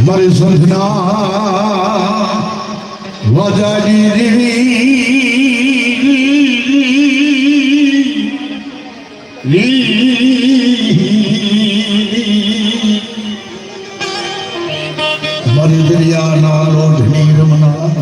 મારી સંજના વજાડી મારી દરિયાના લોઢની રમના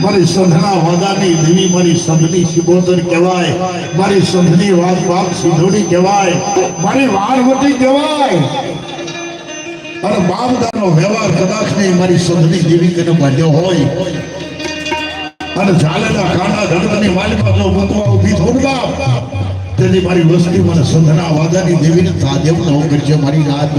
મારી સંધના વાદાની દેવી મારી સંધની શિબોતર કહેવાય મારી સંધની વાત બાપ સિંધોડી કહેવાય મારી વારવતી કહેવાય અને બાપદાનો વ્યવહાર કદાચ નહીં મારી સંધની દેવી કને બાંધ્યો હોય અને ઝાલેલા કાંડા ધડવાની માલિકા જો મૂકવા ઊભી થોડ બાપ તેની મારી વસ્તી મને સંધના વાદાની દેવીને તાદેવ ન કરજો મારી રાત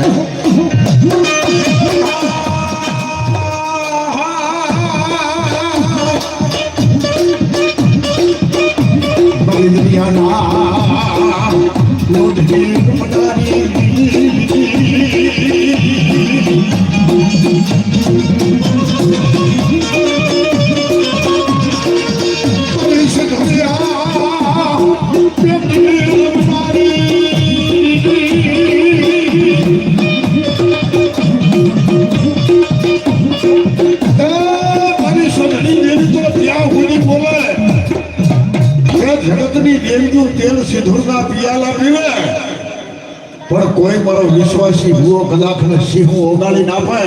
પણ કોઈ મારો વિશ્વાસી ભૂવો કદાચ ને સિંહ ઓગાળી નાખે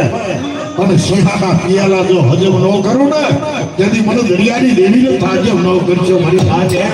અને સિંહાના પિયાલા જો હજમ ન કરું ને તેથી મને દરિયાની દેવીને તાજબ ન કરજો મારી આજે